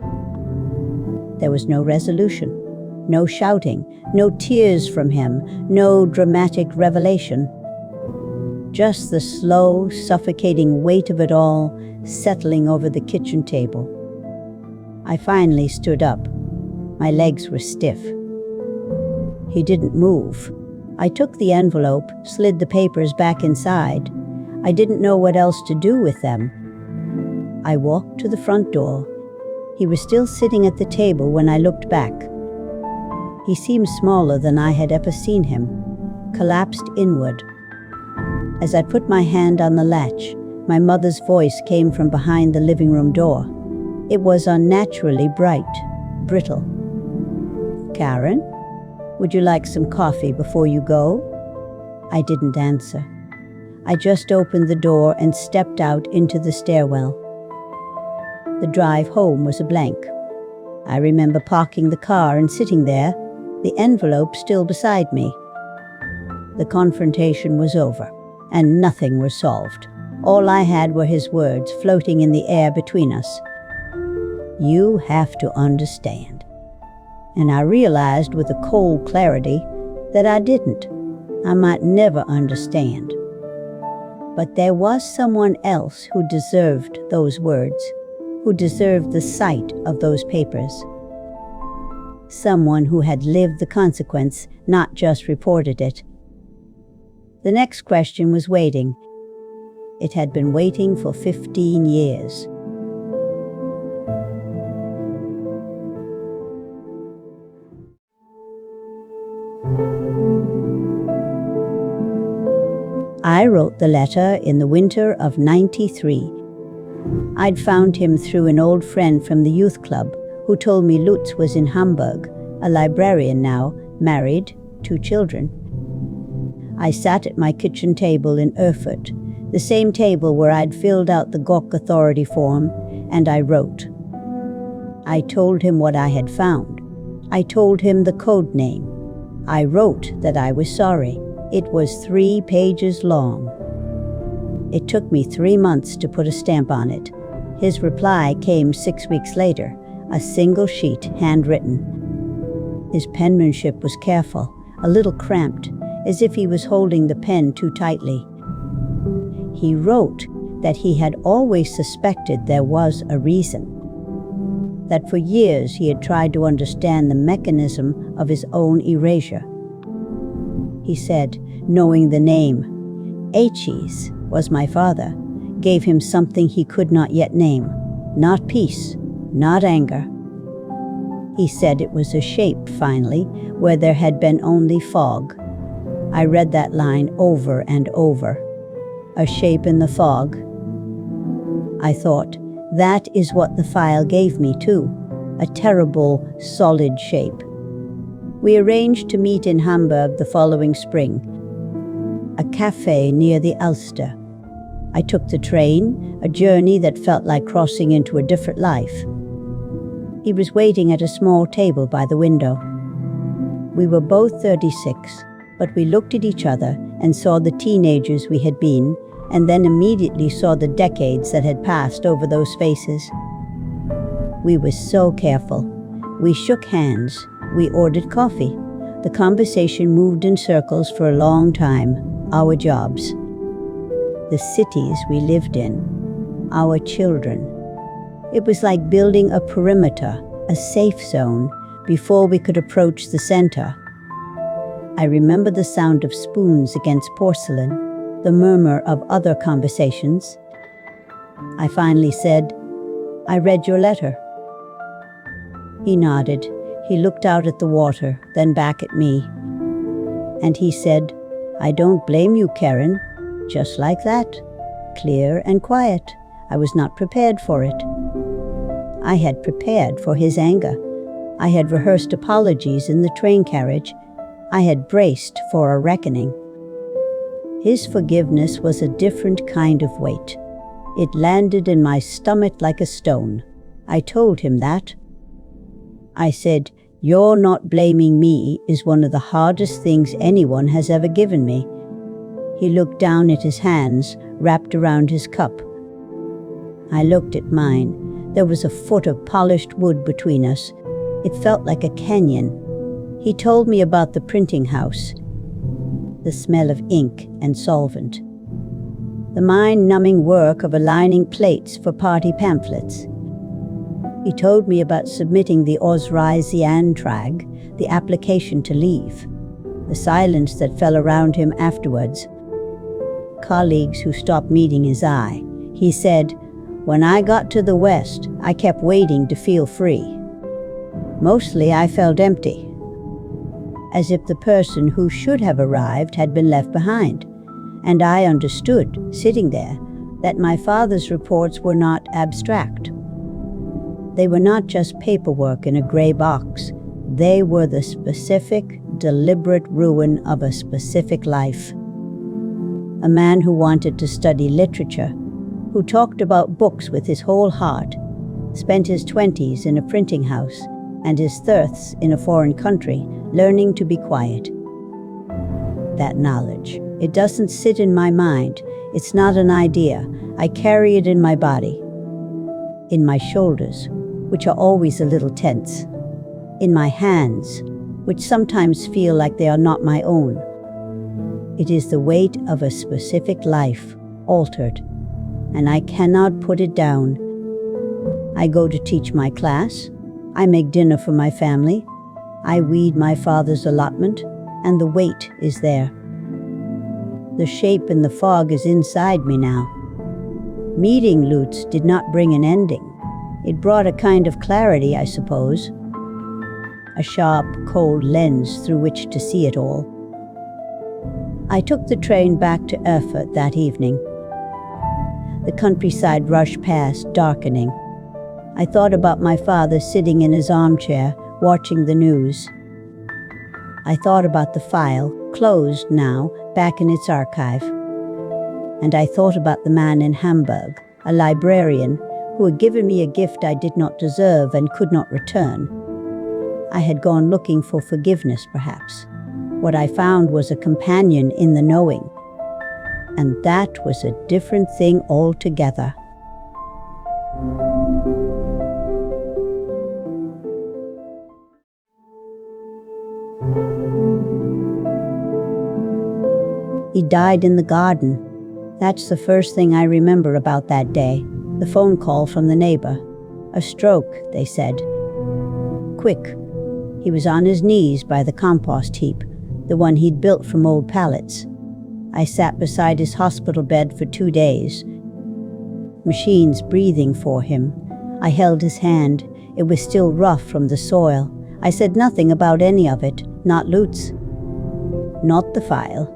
There was no resolution, no shouting, no tears from him, no dramatic revelation. Just the slow, suffocating weight of it all settling over the kitchen table. I finally stood up. My legs were stiff. He didn't move. I took the envelope, slid the papers back inside. I didn't know what else to do with them. I walked to the front door. He was still sitting at the table when I looked back. He seemed smaller than I had ever seen him, collapsed inward. As I put my hand on the latch, my mother's voice came from behind the living room door. It was unnaturally bright, brittle. "Karen, would you like some coffee before you go?" I didn't answer. I just opened the door and stepped out into the stairwell. The drive home was a blank. I remember parking the car and sitting there, the envelope still beside me. The confrontation was over, and nothing was solved. All I had were his words floating in the air between us. "You have to understand." And I realized with a cold clarity that I didn't. I might never understand. But there was someone else who deserved those words, who deserved the sight of those papers. Someone who had lived the consequence, not just reported it. The next question was waiting. It had been waiting for 15 years. I wrote the letter in the winter of '93. I'd found him through an old friend from the youth club who told me Lutz was in Hamburg, a librarian now, married, 2 children. I sat at my kitchen table in Erfurt, the same table where I'd filled out the Gauck Authority form, and I wrote. I told him what I had found. I told him the code name. I wrote that I was sorry. It was 3 pages long. It took me 3 months to put a stamp on it. His reply came 6 weeks later, a single sheet, handwritten. His penmanship was careful, a little cramped, as if he was holding the pen too tightly. He wrote that he had always suspected there was a reason, that for years he had tried to understand the mechanism of his own erasure. He said, knowing the name, H's was my father, gave him something he could not yet name, not peace, not anger. He said it was a shape, finally, where there had been only fog. I read that line over and over. A shape in the fog. I thought, that is what the file gave me too, a terrible, solid shape. We arranged to meet in Hamburg the following spring, a cafe near the Ulster. I took the train, a journey that felt like crossing into a different life. He was waiting at a small table by the window. We were both 36, but we looked at each other and saw the teenagers we had been, and then immediately saw the decades that had passed over those faces. We were so careful. We shook hands. We ordered coffee. The conversation moved in circles for a long time. Our jobs. The cities we lived in. Our children. It was like building a perimeter, a safe zone, before we could approach the center. I remember the sound of spoons against porcelain, the murmur of other conversations. I finally said, "I read your letter." He nodded. He looked out at the water, then back at me. And he said, "I don't blame you, Karen." Just like that. Clear and quiet. I was not prepared for it. I had prepared for his anger. I had rehearsed apologies in the train carriage. I had braced for a reckoning. His forgiveness was a different kind of weight. It landed in my stomach like a stone. I told him that. I said, "You're not blaming me is one of the hardest things anyone has ever given me." He looked down at his hands, wrapped around his cup. I looked at mine. There was a foot of polished wood between us. It felt like a canyon. He told me about the printing house, the smell of ink and solvent, the mind-numbing work of aligning plates for party pamphlets. He told me about submitting the Ausreiseantrag, the application to leave, the silence that fell around him afterwards, colleagues who stopped meeting his eye. He said, "When I got to the West, I kept waiting to feel free. Mostly I felt empty, as if the person who should have arrived had been left behind. And I understood, sitting there, that my father's reports were not abstract. They were not just paperwork in a gray box. They were the specific, deliberate ruin of a specific life. A man who wanted to study literature, who talked about books with his whole heart, spent his 20s in a printing house and his 30s in a foreign country, learning to be quiet. That knowledge, it doesn't sit in my mind. It's not an idea. I carry it in my body, in my shoulders, which are always a little tense, in my hands, which sometimes feel like they are not my own. It is the weight of a specific life, altered, and I cannot put it down. I go to teach my class. I make dinner for my family. I weed my father's allotment, and the weight is there. The shape in the fog is inside me now. Meeting Lutz did not bring an ending. It brought a kind of clarity, I suppose. A sharp, cold lens through which to see it all. I took the train back to Erfurt that evening. The countryside rushed past, darkening. I thought about my father sitting in his armchair, watching the news. I thought about the file, closed now, back in its archive. And I thought about the man in Hamburg, a librarian, who had given me a gift I did not deserve and could not return. I had gone looking for forgiveness, perhaps. What I found was a companion in the knowing. And that was a different thing altogether. He died in the garden. That's the first thing I remember about that day. The phone call from the neighbor. A stroke, they said. Quick. He was on his knees by the compost heap, the one he'd built from old pallets. I sat beside his hospital bed for 2 days. Machines breathing for him. I held his hand. It was still rough from the soil. I said nothing about any of it, not Lutz. Not the file.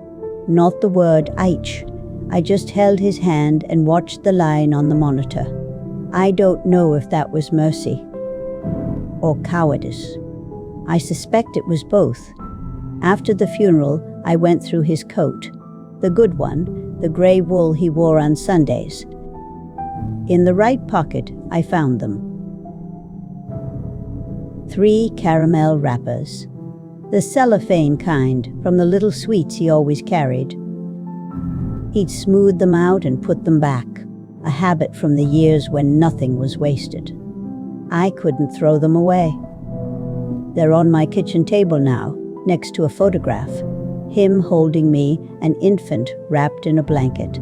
Not the word Eich. I just held his hand and watched the line on the monitor. I don't know if that was mercy or cowardice. I suspect it was both. After the funeral, I went through his coat, the good one, the gray wool he wore on Sundays. In the right pocket, I found them. 3 caramel wrappers. The cellophane kind, from the little sweets he always carried. He'd smooth them out and put them back, a habit from the years when nothing was wasted. I couldn't throw them away. They're on my kitchen table now, next to a photograph, him holding me, an infant wrapped in a blanket.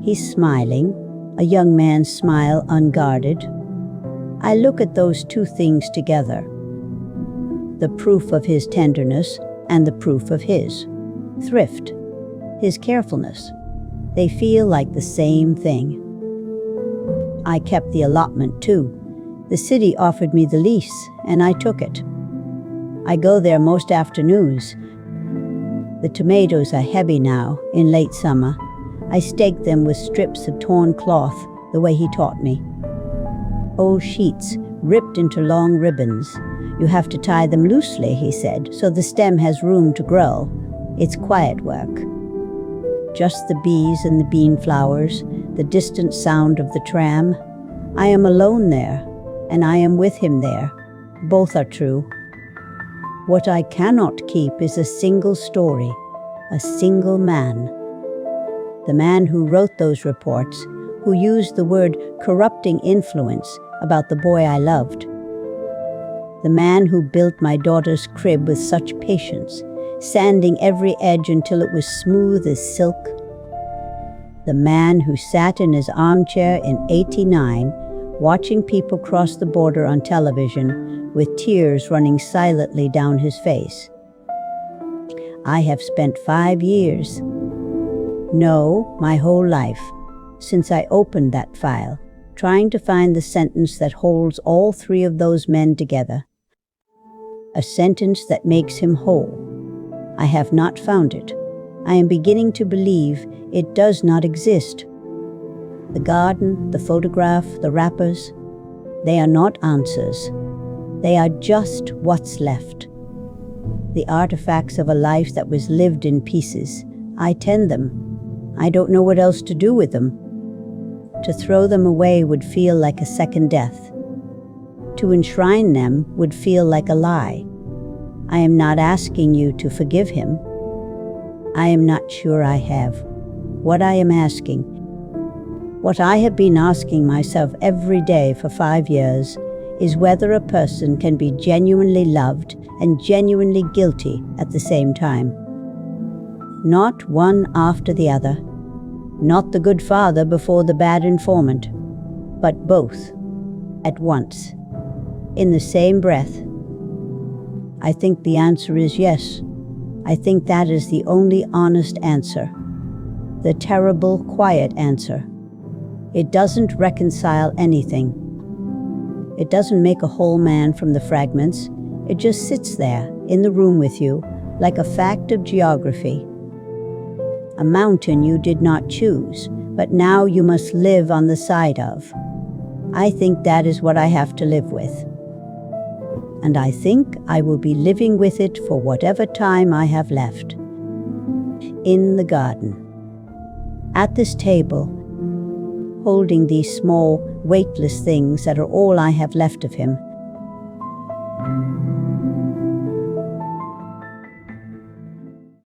He's smiling, a young man's smile unguarded. I look at those two things together, the proof of his tenderness and the proof of his thrift, his carefulness. They feel like the same thing. I kept the allotment too. The city offered me the lease, and I took it. I go there most afternoons. The tomatoes are heavy now, in late summer. I stake them with strips of torn cloth, the way he taught me. Old sheets, ripped into long ribbons. You have to tie them loosely, he said, so the stem has room to grow. It's quiet work. Just the bees and the bean flowers, the distant sound of the tram. I am alone there, and I am with him there. Both are true. What I cannot keep is a single story, a single man. The man who wrote those reports, who used the word corrupting influence about the boy I loved. The man who built my daughter's crib with such patience, sanding every edge until it was smooth as silk. The man who sat in his armchair in '89, watching people cross the border on television with tears running silently down his face. I have spent 5 years, no, my whole life, since I opened that file, trying to find the sentence that holds all three of those men together. A sentence that makes him whole. I have not found it. I am beginning to believe it does not exist. The garden, the photograph, the wrappers, they are not answers. They are just what's left. The artifacts of a life that was lived in pieces. I tend them. I don't know what else to do with them. To throw them away would feel like a second death. To enshrine them would feel like a lie. I am not asking you to forgive him. I am not sure I have. What I am asking, what I have been asking myself every day for 5 years, is whether a person can be genuinely loved and genuinely guilty at the same time. Not one after the other. Not the good father before the bad informant, but both, at once, in the same breath. I think the answer is yes. I think that is the only honest answer. The terrible, quiet answer. It doesn't reconcile anything. It doesn't make a whole man from the fragments. It just sits there, in the room with you, like a fact of geography. A mountain you did not choose, but now you must live on the side of. I think that is what I have to live with. And I think I will be living with it for whatever time I have left. In the garden. At this table, holding these small, weightless things that are all I have left of him.